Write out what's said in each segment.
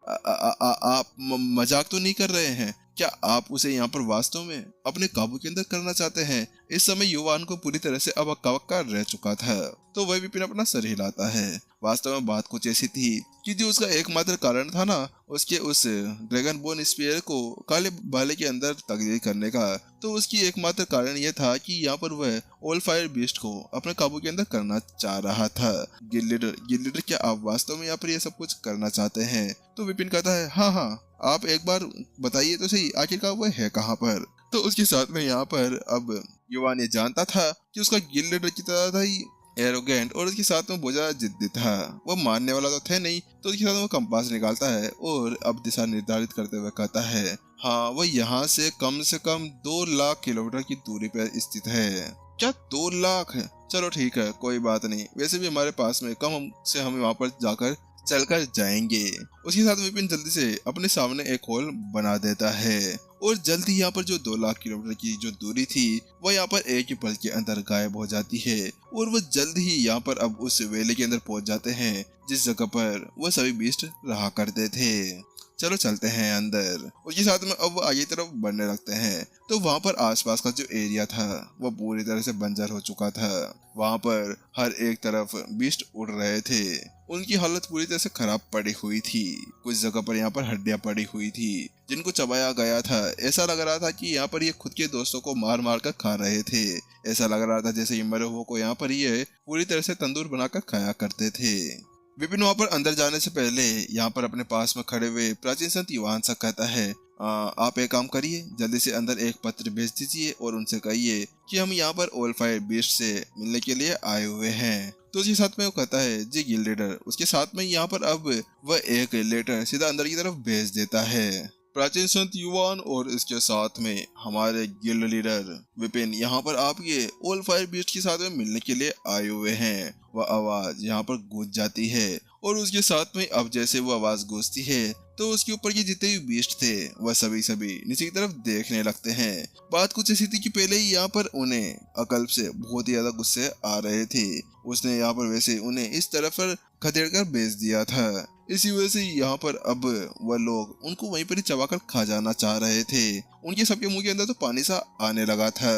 आप मजाक तो नहीं कर रहे हैं? क्या आप उसे यहाँ पर वास्तव में अपने काबू के अंदर करना चाहते हैं? इस समय युवान को पूरी तरह से अब अक्का रह चुका था, तो वह विपिन अपना सर हिलाता है। वास्तव में बात कुछ ऐसी थी कि जो उसका एकमात्र कारण था ना, उसके उस ड्रैगन बोन स्पीयर को काले भाले के अंदर तब्दील करने का, तो उसकी एकमात्र कारण यह था कि यहाँ पर वह ऑल फायर बीस्ट को अपने काबू के अंदर करना चाह रहा था। गिल्ड लीडर, क्या आप वास्तव में यहाँ पर यह सब कुछ करना चाहते हैं? तो विपिन कहता है, हाँ हाँ, आप एक बार बताइए तो सही, आखिरकार वह है कहाँ पर? तो उसके साथ में यहाँ पर अब युवान ये जानता था कि उसका गिल्ड लीडर की तरह था ही एरोगेंट, और उसके साथ में बहुत ज्यादा जिद्दी था। वह मानने वाला तो थे नहीं, तो उसके साथ में वो कंपास निकालता है और अब दिशा निर्धारित करते हुए कहता है, हाँ, वह यहाँ से कम 2 लाख किलोमीटर की दूरी पर स्थित है। क्या 2 लाख है? चलो ठीक है, कोई बात नहीं, वैसे भी हमारे पास में कम से हम वहाँ पर जाकर चलकर जाएंगे। उसके साथ विपिन जल्दी से अपने सामने एक होल बना देता है और जल्द ही यहाँ पर जो 2 लाख किलोमीटर की जो दूरी थी वह यहाँ पर एक ही पल के अंदर गायब हो जाती है और वह जल्द ही यहाँ पर अब उस वेले के अंदर पहुंच जाते हैं जिस जगह पर वह सभी बीस्ट रहा करते थे। चलो चलते हैं अंदर। उसके साथ में अब वो आगे तरफ बढ़ने लगते हैं, तो वहाँ पर आसपास का जो एरिया था वह पूरी तरह से बंजर हो चुका था। वहाँ पर हर एक तरफ बीस्ट उड़ रहे थे। उनकी हालत पूरी तरह से खराब पड़ी हुई थी। कुछ जगह पर यहाँ पर हड्डियां पड़ी हुई थी जिनको चबाया गया था। ऐसा लग रहा था कि यहाँ पर ये खुद के दोस्तों को मार मार कर खा रहे थे। ऐसा लग रहा था जैसे ये मरे हुए को यहाँ पर ये पूरी तरह से तंदूर बनाकर खाया करते थे। विपिन वहाँ पर अंदर जाने से पहले यहाँ पर अपने पास में खड़े हुए प्राचीन संत युवान सा कहता है, आप एक काम करिए, जल्दी से अंदर एक पत्र भेज दीजिए और उनसे कहिए कि हम यहाँ पर ऑल फायर बीस्ट से मिलने के लिए आए हुए हैं। तो उसके साथ में वो कहता है, जी गिल्ड लीडर। उसके साथ में यहाँ पर अब वह एक लेटर सीधा अंदर की तरफ भेज देता है। प्राचीन संत युवान और इसके साथ में हमारे गिल्ड लीडर विपिन यहाँ पर आपके ऑल फायर बीस्ट के साथ में मिलने के लिए आए हुए हैं। वह आवाज यहाँ पर गूंज जाती है और उसके साथ में अब जैसे वो आवाज गूंजती है तो उसके ऊपर के जितने भी बीस्ट थे वह सभी नीचे की तरफ देखने लगते हैं। बात कुछ ऐसी थी कि पहले ही यहाँ पर उन्हें अकल्प से बहुत ही ज्यादा गुस्से आ रहे थे। उसने यहाँ पर वैसे उन्हें इस तरफ पर खदेड़ कर भेज दिया था। इसी वजह से यहाँ पर अब वह लोग उनको वहीं पर ही चबाकर खा जाना चाह रहे थे। उनके सबके मुंह के अंदर तो पानी सा आने लगा था।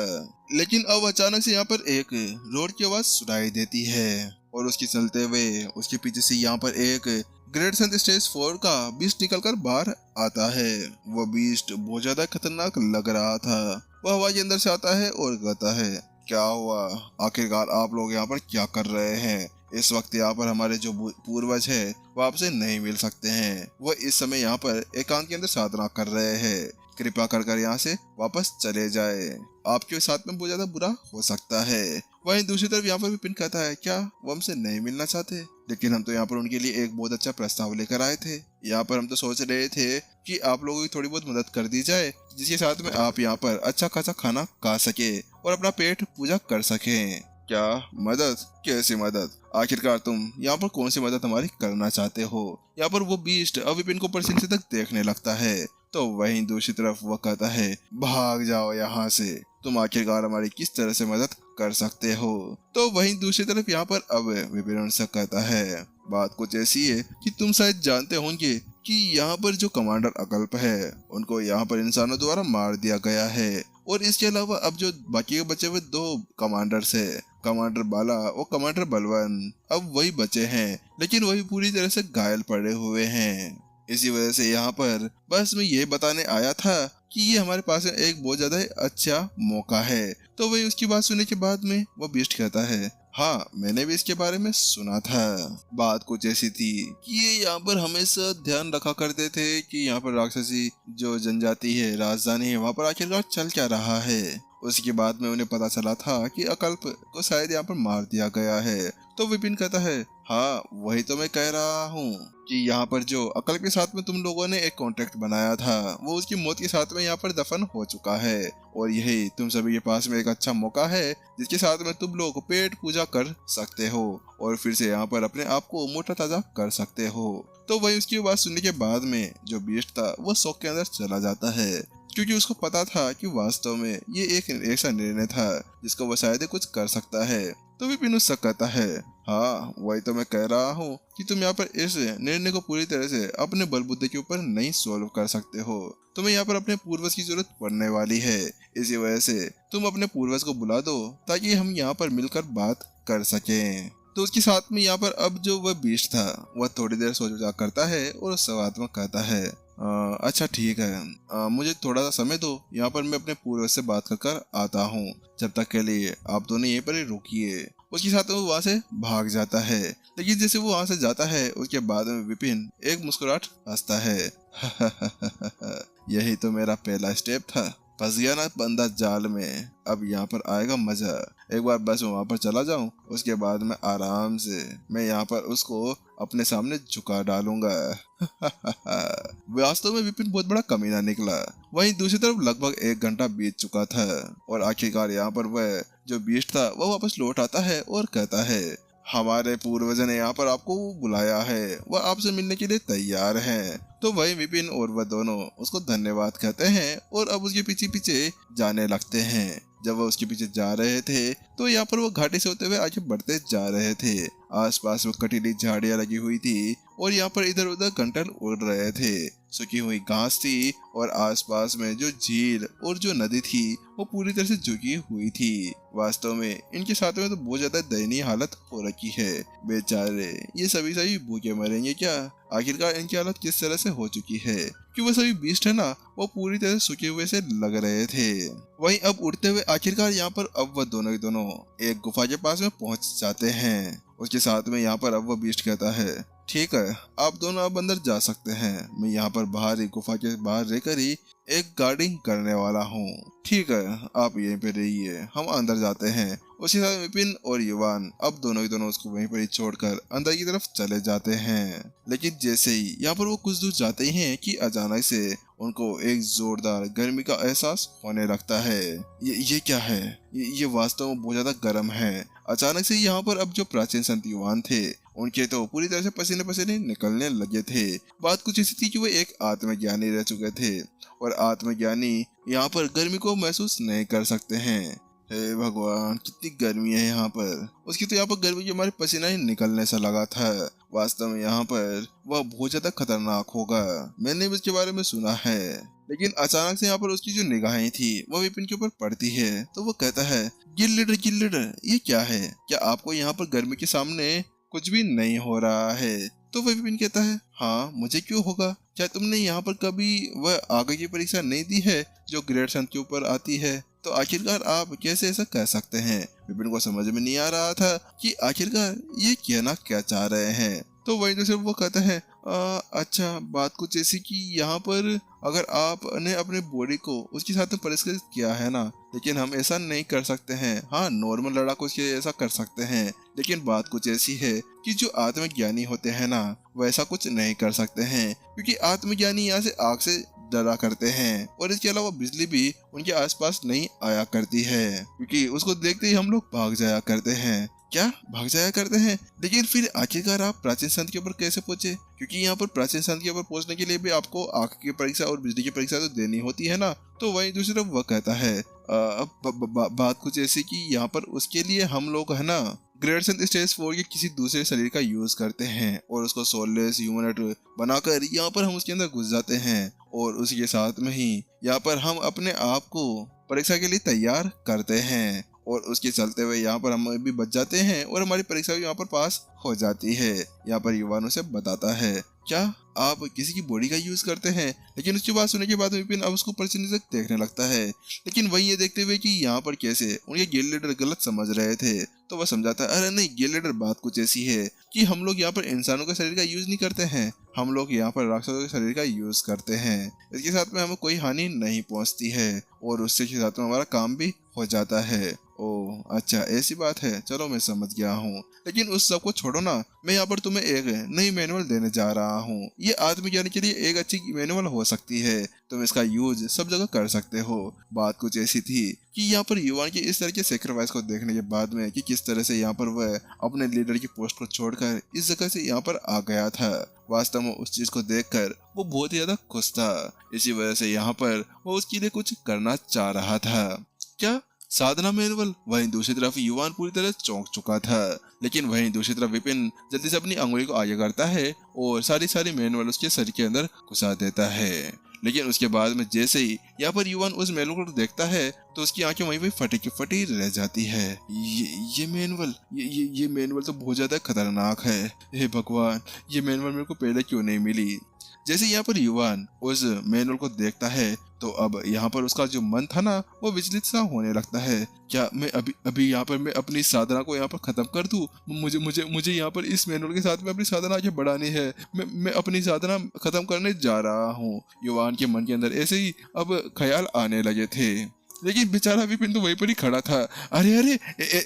लेकिन अब अचानक से यहाँ पर एक रोड की आवाज सुनाई देती है और उसके चलते हुए उसके पीछे से यहाँ पर एक ग्रेट संत स्टेज 4 का बीस्ट निकलकर बाहर आता है। वह बीस्ट बहुत ज्यादा खतरनाक लग रहा था। वह हवा के अंदर से आता है और कहता है, क्या हुआ? आखिरकार आप लोग यहाँ पर क्या कर रहे हैं? इस वक्त यहाँ पर हमारे जो पूर्वज है वो आपसे नहीं मिल सकते हैं। वह इस समय यहाँ पर एकांत के अंदर साधना कर रहे हैं। कृपया कर यहाँ से वापस चले जाए, आपके साथ में बहुत ज्यादा बुरा हो सकता है। वहीं दूसरी तरफ यहाँ पर विपिन कहता है, क्या वो हमसे नहीं मिलना चाहते? लेकिन हम तो यहाँ पर उनके लिए एक बहुत अच्छा प्रस्ताव लेकर आए थे। यहाँ पर हम तो सोच रहे थे कि आप लोगों की थोड़ी बहुत मदद कर दी जाए, जिसके साथ में आप यहाँ पर अच्छा खासा खाना खा सके और अपना पेट पूजा कर सके। क्या मदद? कैसी मदद? आखिरकार तुम यहाँ पर कौन सी मदद हमारी करना चाहते हो? यहाँ पर वो बीस्ट अब विपिन को ऊपर से तक देखने लगता है। तो वहीं दूसरी तरफ वो कहता है, भाग जाओ यहाँ से, तुम आखिरकार हमारी किस तरह से मदद कर सकते हो? तो वहीं दूसरी तरफ यहाँ पर अब विपिन उनसे कहता है, बात कुछ ऐसी है कि तुम शायद जानते होंगे कि यहाँ पर जो कमांडर अकल्प है उनको यहाँ पर इंसानों द्वारा मार दिया गया है। और इसके अलावा अब जो बाकी के बचे हुए 2 कमांडर्स है, कमांडर बाला और कमांडर बलवन, अब वही बचे हैं, लेकिन वही पूरी तरह से घायल पड़े हुए हैं। इसी वजह से यहाँ पर बस मैं ये बताने आया था कि ये हमारे पास एक बहुत ज्यादा अच्छा मौका है। तो वही उसकी बात सुनने के बाद में वो बीस्ट कहता है, हाँ, मैंने भी इसके बारे में सुना था। बात कुछ ऐसी थी कि ये यहाँ पर हमेशा ध्यान रखा करते थे कि यहाँ पर राक्षसी जो जनजाति है, राजधानी है, वहाँ पर आखिरकार चल क्या रहा है। उसके बाद में उन्हें पता चला था कि अकल्प को शायद यहाँ पर मार दिया गया है। तो विपिन कहता है, हाँ, वही तो मैं कह रहा हूँ कि यहाँ पर जो अकल्प के साथ में तुम लोगों ने एक कॉन्ट्रैक्ट बनाया था वो उसकी मौत के साथ में यहाँ पर दफन हो चुका है। और यही तुम सभी के पास में एक अच्छा मौका है जिसके साथ में तुम लोग पेट पूजा कर सकते हो और फिर से यहाँ पर अपने आप को मोटा ताजा कर सकते हो। तो वही उसकी बात सुनने के बाद में जो बीस्ट था वो शौक के अंदर चला जाता है, क्योंकि उसको पता था कि वास्तव में ये एक ऐसा निर्णय था जिसको वो शायद कुछ कर सकता है। तो विपिन उससे कहता है, हाँ, वही तो मैं कह रहा हूँ कि तुम यहाँ पर इस निर्णय को पूरी तरह से अपने बलबुद्धि के ऊपर नहीं सॉल्व कर सकते हो। तुम्हें यहाँ पर अपने पूर्वज की जरूरत पड़ने वाली है। इसी वजह से तुम अपने पूर्वज को बुला दो ताकि हम यहाँ पर मिलकर बात कर सकें। तो उसके साथ में यहाँ पर अब जो वह बीस्ट था वह थोड़ी देर सोच विचार करता है और सवात्मक कहता है, अच्छा ठीक है, मुझे थोड़ा सा समय दो, यहाँ पर मैं अपने पूर्वज से बात कर आता हूँ। जब तक के लिए आप दोनों यहीं पर ही रुकिए। उसके साथ में वो वहाँ से भाग जाता है। लेकिन जैसे वो वहाँ से जाता है उसके बाद में विपिन एक मुस्कुराहट हंसता है। यही तो मेरा पहला स्टेप था। फंस गया ना बंदा जाल में, अब यहाँ पर आएगा मजा। एक बार बस वहाँ पर चला जाऊं, उसके बाद मैं आराम से मैं यहाँ पर उसको अपने सामने झुका डालूंगा। वास्तव में विपिन बहुत बड़ा कमीना निकला। वहीं दूसरी तरफ लगभग 1 घंटा बीत चुका था और आखिरकार यहाँ पर वह जो बीस्ट था वह वापस लौट आता है और कहता है, हमारे पूर्वज ने यहाँ पर आपको बुलाया है, वह आपसे मिलने के लिए तैयार हैं। तो वही विपिन और वह दोनों उसको धन्यवाद कहते हैं और अब उसके पीछे पीछे जाने लगते हैं। जब वह उसके पीछे जा रहे थे तो यहाँ पर वो घाटी से होते हुए आगे बढ़ते जा रहे थे। आसपास वो कटीली झाड़ियां लगी हुई थी और यहाँ पर इधर उधर घंटल उड़ रहे थे। सूखी हुई घास थी और आसपास में जो झील और जो नदी थी वो पूरी तरह से झुकी हुई थी। वास्तव में इनके साथ में तो बहुत ज्यादा दयनीय हालत हो रखी है। बेचारे ये सभी भूखे मरेंगे क्या? आखिरकार इनकी हालत किस तरह से हो चुकी है कि वो सभी बीस्ट है ना वो पूरी तरह सूखे हुए से लग रहे थे। वहीं अब उड़ते हुए आखिरकार यहाँ पर अब वह दोनों ही दोनों एक गुफा के पास में पहुंच जाते हैं। उसके साथ में यहाँ पर अब वह बीस्ट कहता है, ठीक है, आप दोनों अब अंदर जा सकते हैं। मैं यहाँ पर बाहर ही गुफा के बाहर रहकर ही एक गार्डिंग करने वाला हूँ। ठीक है, आप यहीं पे रहिए, हम अंदर जाते हैं। उसी साथ विपिन और युवान अब दोनों ही दोनों उसको वहीं पर ही छोड़कर अंदर की तरफ चले जाते हैं। लेकिन जैसे ही यहाँ पर वो कुछ दूर जाते ही हैं कि अचानक से उनको एक जोरदार गर्मी का एहसास होने लगता है। ये क्या है? ये वास्तव में बहुत ज्यादा गर्म है। अचानक से यहाँ पर अब जो प्राचीन संत युवान थे उनके तो पूरी तरह से पसीने पसीने निकलने लगे थे। बात कुछ ऐसी थी कि वो एक आत्मज्ञानी रह चुके थे और आत्मज्ञानी यहाँ पर गर्मी को महसूस नहीं कर सकते हैं। हे भगवान, कितनी गर्मी है यहाँ पर। उसकी तो यहाँ पर गर्मी के हमारे पसीना ही निकलने सा लगा था। वास्तव में यहाँ पर वह बहुत ज्यादा खतरनाक होगा, मैंने भी उसके बारे में सुना है। लेकिन अचानक से यहाँ पर उसकी जो निगाहें थी वह विपिन के ऊपर पड़ती है तो वो कहता है, गिल्लिडर, ये क्या है? क्या आपको यहाँ पर गर्मी के सामने कुछ भी नहीं हो रहा है? तो वह विपिन कहता है, हाँ मुझे क्यों होगा? क्या तुमने यहाँ पर कभी वह आगे की परीक्षा नहीं दी है जो ग्रेड संत के ऊपर आती है? तो आखिरकार आप कैसे ऐसा कह सकते हैं? विपिन को समझ में नहीं आ रहा था कि आखिरकार ये कहना क्या चाह रहे हैं। तो वहीं तो सिर्फ वो कहता है, अच्छा, बात कुछ ऐसी कि यहाँ पर अगर आपने अपने बॉडी को उसके साथ में परिष्कृत किया है ना, लेकिन हम ऐसा नहीं कर सकते हैं। हाँ, नॉर्मल लड़ाकू उसके ऐसा कर सकते हैं, लेकिन बात कुछ ऐसी है कि जो आत्मज्ञानी होते हैं ना वैसा कुछ नहीं कर सकते हैं, क्योंकि आत्मज्ञानी यहाँ से आग से डरा करते हैं और इसके अलावा बिजली भी उनके आसपास नहीं आया करती है, क्योंकि उसको देखते ही हम लोग भाग जाया करते हैं। क्या भाग जाया करते हैं? लेकिन फिर आखिरकार आप प्राचीन संत के ऊपर कैसे पहुंचे? क्योंकि यहाँ पर प्राचीन संत के ऊपर पहुंचने के लिए भी आपको आंख की परीक्षा और बिजली की परीक्षा तो देनी होती है ना। तो वहीं दूसरी तरफ वह कहता है, बात कुछ ऐसी कि यहाँ पर उसके लिए हम लोग है ना ग्रेड संत स्टेज 4 के किसी दूसरे शरीर का यूज करते हैं और उसको सोललेस ह्यूमनट बनाकर यहाँ पर हम उसके अंदर घुस जाते हैं और उसी के साथ में ही यहाँ पर हम अपने आप को परीक्षा के लिए तैयार करते हैं और उसके चलते हुए यहाँ पर हम भी बच जाते हैं और हमारी परीक्षा भी यहाँ पर पास हो जाती है। यहाँ पर युवानों से बताता है, क्या आप किसी की बॉडी का यूज करते हैं? लेकिन उसकी बात सुनने के बाद विपिन अब उसको प्रश्न देखने लगता है। लेकिन वही ये देखते हुए कि यहाँ पर कैसे उनके गिल्ड लीडर गलत समझ रहे थे तो वह समझाता है, अरे नहीं गिल्ड लीडर, बात कुछ ऐसी है कि हम लोग यहाँ पर इंसानों के शरीर का यूज नहीं करते हैं, हम लोग यहाँ पर राक्षसों के शरीर का यूज करते हैं। इसके साथ में हमें कोई हानि नहीं पहुँचती है और उससे साथ में हमारा काम भी हो जाता है। ओह अच्छा, ऐसी बात है, चलो मैं समझ गया हूँ। लेकिन उस सब को छोड़ो ना, मैं यहाँ पर तुम्हें एक नई मैनुअल देने जा रहा हूँ। ये आत्मज्ञानी के लिए एक अच्छी मैनुअल हो सकती है, तुम इसका यूज सब जगह कर सकते हो। बात कुछ ऐसी थी कि यहाँ पर युवान की इस तरह के सेक्रीफाइस को देखने के बाद में कि किस तरह से यहाँ पर वह अपने लीडर की पोस्ट को छोड़कर इस जगह से यहाँ पर आ गया था, वास्तव में उस चीज को देखकर वो बहुत ही ज्यादा खुश था। इसी वजह से यहाँ पर वो उसके लिए कुछ करना चाह रहा था। क्या साधना मैनुअल। वहीं दूसरी तरफ युवान पूरी तरह चौंक चुका था। लेकिन वहीं दूसरी तरफ विपिन जल्दी से अपनी अंगुली को आगे करता है और सारी मैनुअल उसके शरीर के अंदर घुसा देता है। लेकिन उसके बाद में जैसे ही यहाँ पर युवान उस मैनुअल को देखता है तो उसकी आंखें वहीं पे फटी की फटी रह जाती है। ये मैनुअल, ये मैनुअल तो बहुत ज्यादा खतरनाक है। हे भगवान, ये मैनुअल मेरे को पहले क्यों नहीं मिली। जैसे यहाँ पर युवान उस मैनुअल को देखता है तो अब यहाँ पर उसका जो मन था ना वो विचलित सा होने लगता है। क्या मैं अभी यहाँ पर मैं अपनी साधना को यहाँ पर खत्म कर दूं? मुझे यहाँ पर इस मैनुअल के साथ में अपनी साधना आगे बढ़ानी है। मैं अपनी साधना खत्म करने जा रहा हूँ। युवान के मन के अंदर ऐसे ही अब ख्याल आने लगे थे। लेकिन बेचारा विपिन तो वहीं पर ही खड़ा था। अरे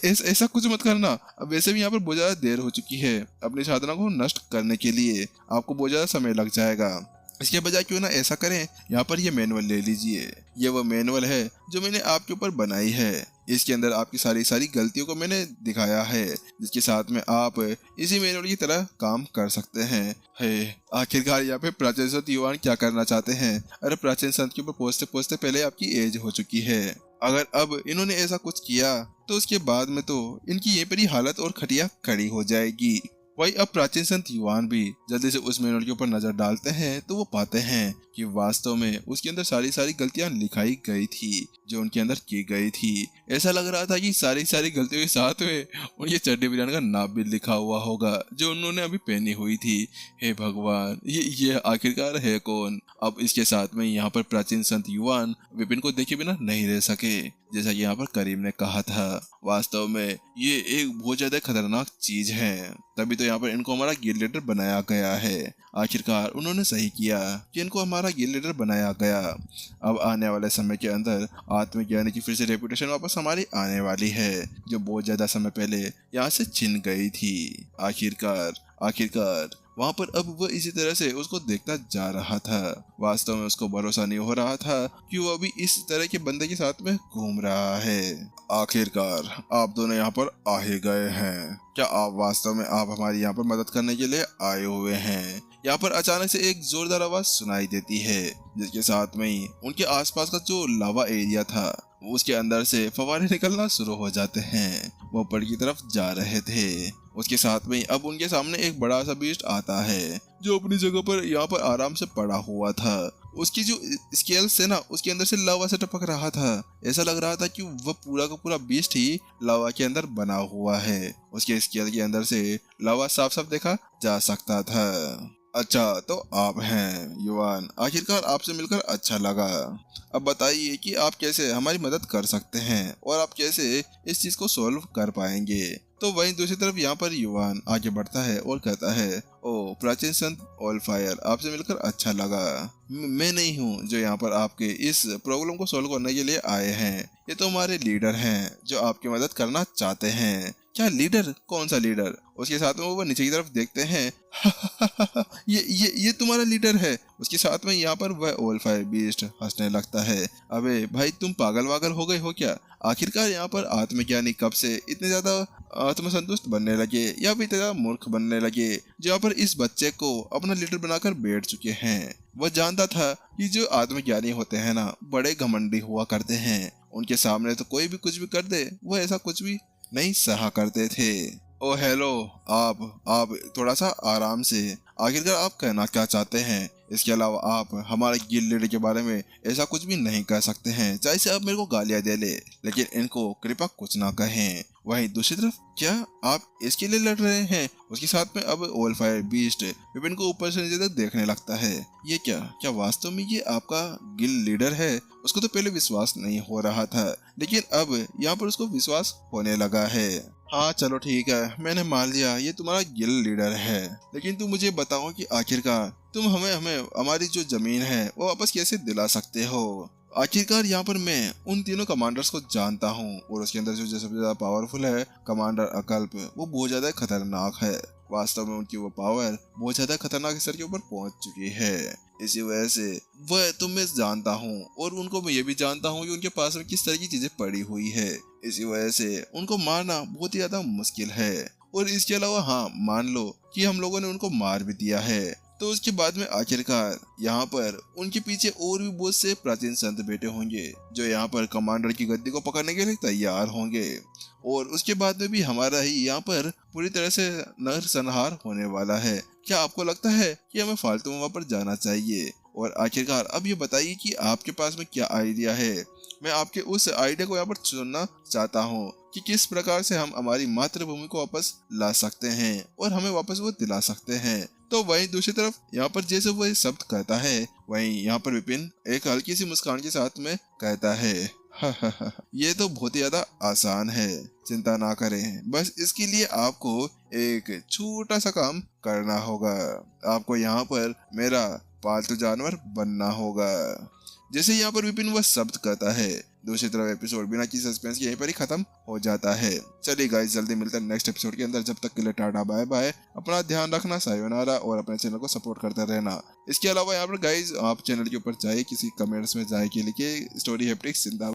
ऐसा कुछ मत करना। अब वैसे भी यहाँ पर बहुत ज्यादा देर हो चुकी है। अपनी साधना को नष्ट करने के लिए आपको बहुत ज्यादा समय लग जाएगा। इसके बजाय क्यों ना ऐसा करें, यहाँ पर ये मैनुअल ले लीजिए। ये वो मैनुअल है जो मैंने आपके ऊपर बनाई है। इसके अंदर आपकी सारी गलतियों को मैंने दिखाया है, जिसके साथ में आप इसी मैनुअल की तरह काम कर सकते हैं। आखिरकार यहाँ पे प्राचीन संत युवान क्या करना चाहते हैं? अरे प्राचीन संत के ऊपर पहुंचते पहुंचते पहले आपकी एज हो चुकी है। अगर अब इन्होंने ऐसा कुछ किया तो उसके बाद में तो इनकी ये परी हालत और खटिया खड़ी हो जाएगी। वही अब प्राचीन संत युवान भी जल्दी से उस मैनुअल के ऊपर नजर डालते हैं तो वो पाते हैं कि वास्तव में उसके अंदर सारी गलतियां लिखाई गई थी जो उनके अंदर की गई थी। ऐसा लग रहा था कि सारी गलतियों के साथ में उनके चड्डी बनियान का नाम भी लिखा हुआ होगा जो उन्होंने अभी पहनी हुई थी। हे भगवान, ये आखिरकार है कौन? अब इसके साथ में यहाँ पर प्राचीन संत युवान विपिन को देखे बिना नहीं रह सके। जैसा कि यहाँ पर करीम ने कहा था, वास्तव में ये एक बहुत ज्यादा खतरनाक चीज है। तभी तो यहाँ पर इनको हमारा गिल्ड लीडर बनाया गया है। आखिरकार उन्होंने सही किया कि इनको हमारा गिल्ड लीडर बनाया गया। अब आने वाले समय के अंदर आत्मज्ञानी की फिर से रेपुटेशन वापस हमारी आने वाली है, जो बहुत ज्यादा समय पहले यहाँ से छिन गई थी। आखिरकार वहाँ पर अब वह इसी तरह से उसको देखता जा रहा था। वास्तव में उसको भरोसा नहीं हो रहा था कि वो अभी इस तरह के बंदे के साथ में घूम रहा है। आखिरकार आप दोनों यहाँ पर आ ही गए हैं। क्या आप वास्तव में आप हमारी यहाँ पर मदद करने के लिए आए हुए हैं? यहाँ पर अचानक से एक जोरदार आवाज सुनाई देती है, जिसके साथ में ही उनके आसपास का जो लावा एरिया था उसके अंदर से फव्वारे निकलना शुरू हो जाते हैं। वो ऊपर की तरफ जा रहे थे। उसके साथ में अब उनके सामने एक बड़ा सा बीस्ट आता है जो अपनी जगह पर यहाँ पर आराम से पड़ा हुआ था। उसकी जो स्केल्स है ना उसके अंदर से लावा से टपक रहा था। ऐसा लग रहा था कि वह पूरा का पूरा बीस्ट ही लावा के अंदर बना हुआ है। उसके स्केल के अंदर से लावा साफ साफ देखा जा सकता था। अच्छा, तो आप हैं युवान, आखिरकार आपसे मिलकर अच्छा लगा। अब बताइए कि आप कैसे हमारी मदद कर सकते हैं और आप कैसे इस चीज को सॉल्व कर पाएंगे। तो वहीं दूसरी तरफ यहाँ पर युवान आगे बढ़ता है और कहता है, ओ प्राचीन संत ऑलफायर, आपसे मिलकर अच्छा लगा। मैं नहीं हूँ जो यहाँ पर आपके इस प्रॉब्लम को सॉल्व करने के लिए आए हैं। ये तो हमारे लीडर हैं जो आपकी मदद करना चाहते हैं। क्या लीडर? कौन सा लीडर? उसके साथ में वो नीचे की तरफ देखते हैं। ये तुम्हारा लीडर है। उसके साथ में यहाँ पर वह ऑलफायर बीस्ट हंसने लगता है। अबे भाई, तुम पागल वागल हो गए हो क्या? आखिरकार यहाँ पर आत्मज्ञानी कब से इतने ज्यादा आत्मसंतुष्ट बनने लगे या फिर इतने ज्यादा मूर्ख बनने लगे जो यहाँ पर इस बच्चे को अपना लीडर बनाकर बैठ चुके हैं। वह जानता था कि जो आत्मज्ञानी होते हैं ना, बड़े घमंडी हुआ करते हैं। उनके सामने तो कोई भी कुछ भी कर दे, वो ऐसा कुछ भी नहीं सहा करते थे। ओ हेलो, आप थोड़ा सा आराम से। आखिरकार आप कहना क्या चाहते हैं? इसके अलावा आप हमारे गिल्ड लीडर के बारे में ऐसा कुछ भी नहीं कह सकते हैं। चाहे से आप मेरे को गालियां दे ले, लेकिन इनको कृपया कुछ ना कहें। वहीं दूसरी तरफ, क्या आप इसके लिए लड़ रहे हैं? उसके साथ में अब ऑलफायर बीस्ट विपिन को ऊपर से नीचे तक देखने लगता है। ये क्या वास्तव में ये आपका गिल्ड लीडर है? उसको तो पहले विश्वास नहीं हो रहा था, लेकिन अब यहाँ पर उसको विश्वास होने लगा है। हाँ चलो ठीक है, मैंने मान लिया ये तुम्हारा गिल्ड लीडर है, लेकिन तुम मुझे बताओ कि आखिरकार तुम हमें हमारी जो जमीन है वो वापस कैसे दिला सकते हो? आखिरकार यहाँ पर मैं उन तीनों कमांडर्स को जानता हूँ और उसके अंदर जो सबसे ज्यादा पावरफुल है कमांडर अकल्प, वो बहुत ज्यादा खतरनाक है। वास्तव में उनकी वो पावर बहुत ज्यादा खतरनाक स्तर के ऊपर पहुंच चुकी है। इसी वजह से वह तो मैं जानता हूँ और उनको मैं ये भी जानता हूँ कि उनके पास में किस तरह की चीजें पड़ी हुई है। इसी वजह से उनको मारना बहुत ही ज्यादा मुश्किल है। और इसके अलावा हाँ, मान लो कि हम लोगों ने उनको मार भी दिया है, तो उसके बाद में आखिरकार यहाँ पर उनके पीछे और भी बहुत से प्राचीन संत बैठे होंगे जो यहाँ पर कमांडर की गद्दी को पकड़ने के लिए तैयार होंगे। और उसके बाद में भी हमारा ही यहाँ पर पूरी तरह से नरसंहार होने वाला है। क्या आपको लगता है कि हमें फालतू में वहाँ पर जाना चाहिए? और आखिरकार अब ये बताइए कि आपके पास में क्या आइडिया है। मैं आपके उस आइडिया को यहाँ पर सुनना चाहता हूँ कि किस प्रकार से हम हमारी मातृभूमि को वापस ला सकते हैं और हमें वापस वो दिला सकते हैं। तो वहीं दूसरी तरफ यहाँ पर जैसे वो शब्द कहता है, वहीं यहाँ पर विपिन एक हल्की सी मुस्कान के साथ में कहता है, ये तो बहुत ही ज्यादा आसान है, चिंता ना करें। बस इसके लिए आपको एक छोटा सा काम करना होगा। आपको यहाँ पर मेरा पालतू जानवर बनना होगा। जैसे यहाँ पर विपिन वह शब्द कहता है, दूसरी तरफ एपिसोड बिना किसी सस्पेंस के यहीं पर ही खत्म हो जाता है। चलिए गाइस, जल्दी मिलते हैं नेक्स्ट एपिसोड के अंदर। जब तक के लिए टाटा बाय बाय, अपना ध्यान रखना, सायोनारा, और अपने चैनल को सपोर्ट करते रहना। इसके अलावा यहाँ पर गाइस आप चैनल के ऊपर जाए, किसी कमेंट्स में जाए के लिखिए स्टोरी हैप्टिक्स जिंदाबाद।